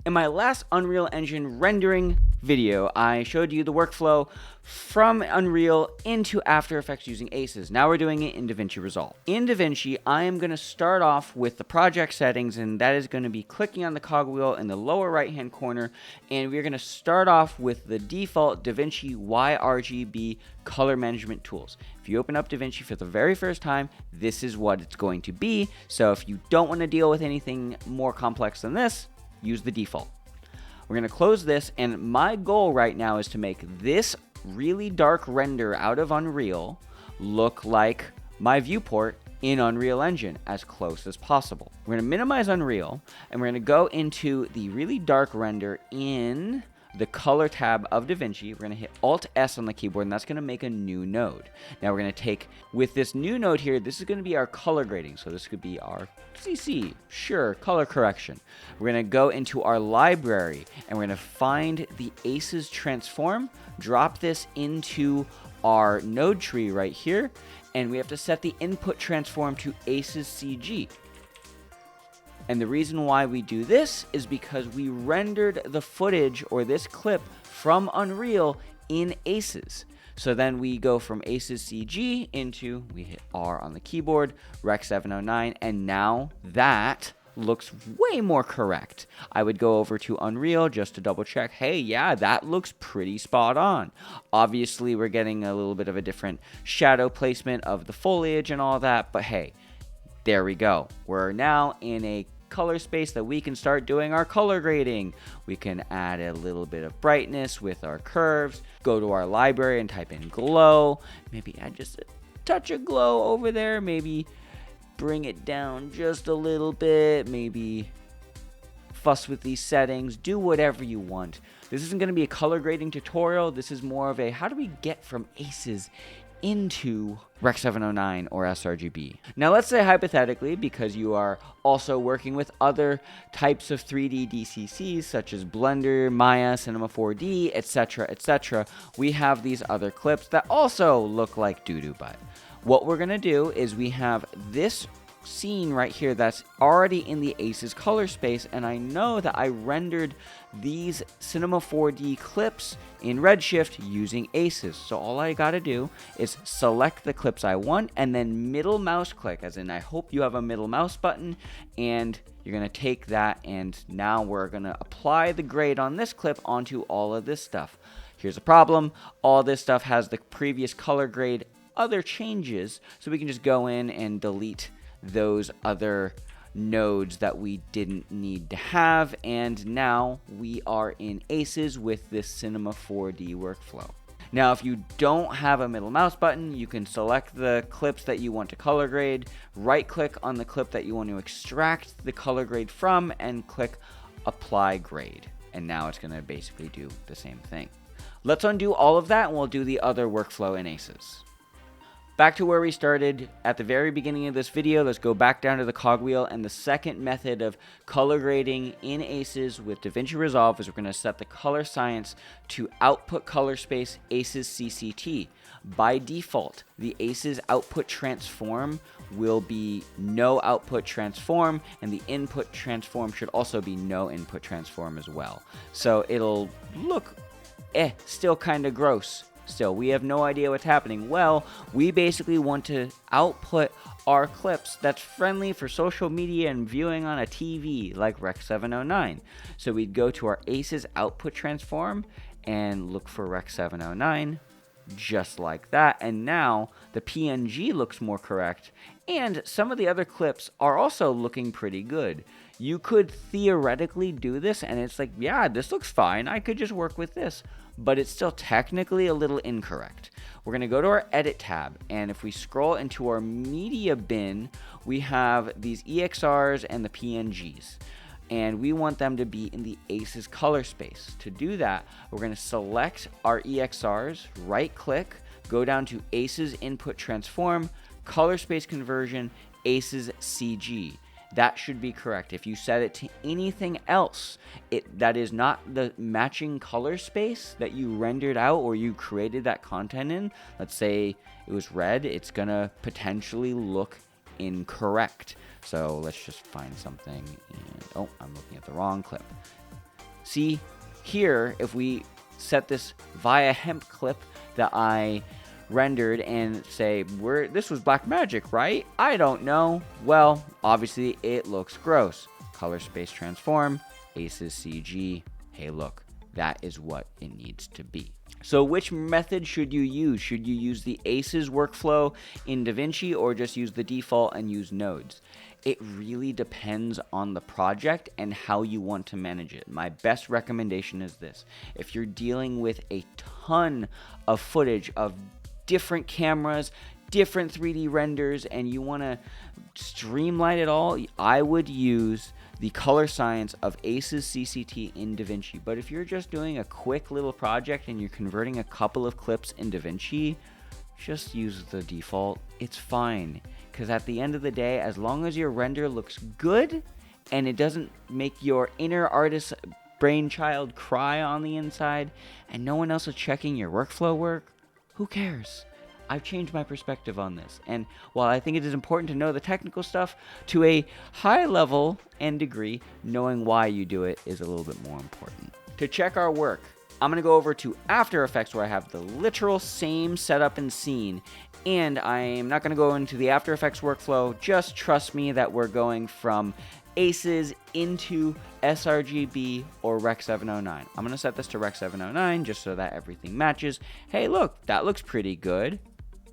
In my last Unreal Engine rendering video, I showed you the workflow from Unreal into After Effects using ACES. Now we're doing it in DaVinci Resolve. In DaVinci, I am going to start off with the project settings, and that is going to be clicking on the cogwheel in the lower right-hand corner, and we're going to start off with the default DaVinci YRGB color management tools. If you open up DaVinci for the very first time, this is what it's going to be. So if you don't want to deal with anything more complex than this, use the default. We're going to close this, and my goal right now is to make this really dark render out of Unreal look like my viewport in Unreal Engine as close as possible. We're going to minimize Unreal, and we're going to go into the really dark render in the color tab of DaVinci. We're going to hit Alt-S on the keyboard, and that's going to make a new node. Now we're going to take, with this new node here, this is going to be our color grading. So this could be our CC, sure, color correction. We're going to go into our library, and we're going to find the ACES transform, drop this into our node tree right here, and we have to set the input transform to ACEScct. And the reason why we do this is because we rendered the footage or this clip from Unreal in ACES. So then we go from ACEScgt into, we hit R on the keyboard, Rec 709, and now that looks way more correct. I would go over to Unreal just to double check. Hey, yeah, that looks pretty spot on. Obviously, we're getting a little bit of a different shadow placement of the foliage and all that, but hey, there we go. We're now in a color space that we can start doing our color grading. We can add a little bit of brightness with our curves, go to our library and type in glow, maybe add just a touch of glow over there, maybe bring it down just a little bit, maybe fuss with these settings, do whatever you want. This isn't going to be a color grading tutorial. This is more of a how do we get from ACES into Rec 709 or sRGB. Now let's say hypothetically, because you are also working with other types of 3D DCCs such as Blender, Maya, Cinema4D, etc., we have these other clips that also look like doo-doo butt. What we're gonna do is we have this scene right here that's already in the ACES color space, and I know that I rendered these Cinema4D clips in Redshift using ACES. So all I gotta do is select the clips I want and then middle mouse click, as in I hope you have a middle mouse button, and you're gonna take that, and now we're gonna apply the grade on this clip onto all of this stuff. Here's a problem. All this stuff has the previous color grade other changes, so we can just go in and delete those other nodes that we didn't need to have, and now we are in ACES with this Cinema4D workflow. Now, if you don't have a middle mouse button, you can select the clips that you want to color grade, right click on the clip that you want to extract the color grade from, and click Apply Grade. And now it's going to basically do the same thing. Let's undo all of that, and we'll do the other workflow in ACES. Back to where we started at the very beginning of this video, let's go back down to the cogwheel, and the second method of color grading in ACES with DaVinci Resolve is we're going to set the color science to output color space ACEScct. By default, the ACES output transform will be no output transform, and the input transform should also be no input transform as well. So it'll look still kind of gross. Still, we have no idea what's happening. Well, we basically want to output our clips that's friendly for social media and viewing on a TV like Rec 709. So we'd go to our ACES output transform and look for Rec 709, just like that. And now the PNG looks more correct, and some of the other clips are also looking pretty good. You could theoretically do this, and it's like, yeah, this looks fine. I could just work with this. But it's still technically a little incorrect. We're going to go to our Edit tab, and if we scroll into our Media bin, we have these EXRs and the PNGs, and we want them to be in the ACES color space. To do that, we're going to select our EXRs, right-click, go down to ACES Input Transform, Color Space Conversion, ACEScgt. That should be correct. If you set it to anything else that is not the matching color space that you rendered out or you created that content in, let's say it was red, it's gonna potentially look incorrect. So let's just find something, and oh, I'm looking at the wrong clip. See here, if we set this via hemp clip that I rendered and say, this was black magic, right? I don't know. Well, obviously it looks gross. Color space transform, ACEScct. Hey, look, that is what it needs to be. So which method should you use? Should you use the ACES workflow in DaVinci or just use the default and use nodes? It really depends on the project and how you want to manage it. My best recommendation is this. If you're dealing with a ton of footage of different cameras, different 3D renders, and you want to streamline it all, I would use the color science of ACEScct in DaVinci. But if you're just doing a quick little project and you're converting a couple of clips in DaVinci, just use the default. It's fine. Because at the end of the day, as long as your render looks good and it doesn't make your inner artist brainchild cry on the inside and no one else is checking your workflow work, who cares? I've changed my perspective on this. And while I think it is important to know the technical stuff, to a high level and degree, knowing why you do it is a little bit more important. To check our work, I'm going to go over to After Effects where I have the literal same setup and scene. And I am not going to go into the After Effects workflow. Just trust me that we're going from ACES into sRGB or Rec 709. I'm going to set this to Rec 709 just so that everything matches. Hey, look, that looks pretty good.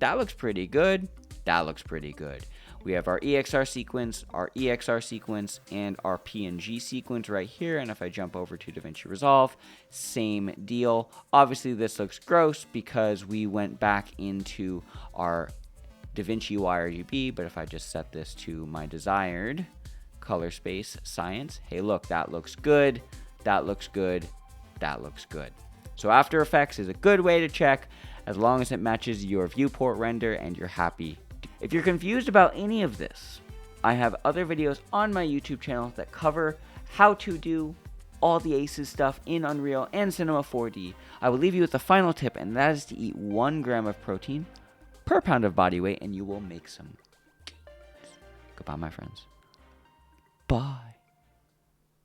That looks pretty good. That looks pretty good. We have our EXR sequence, our EXR sequence, and our PNG sequence right here. And if I jump over to DaVinci Resolve, same deal. Obviously, this looks gross because we went back into our DaVinci UI RGB. But if I just set this to my desired color space science, hey, look, that looks good. That looks good. That looks good. So After Effects is a good way to check as long as it matches your viewport render and you're happy. If you're confused about any of this, I have other videos on my YouTube channel that cover how to do all the ACES stuff in Unreal and Cinema 4D. I will leave you with the final tip, and that is to eat 1 gram of protein per pound of body weight, and you will make some gains. Goodbye, my friends. Bye.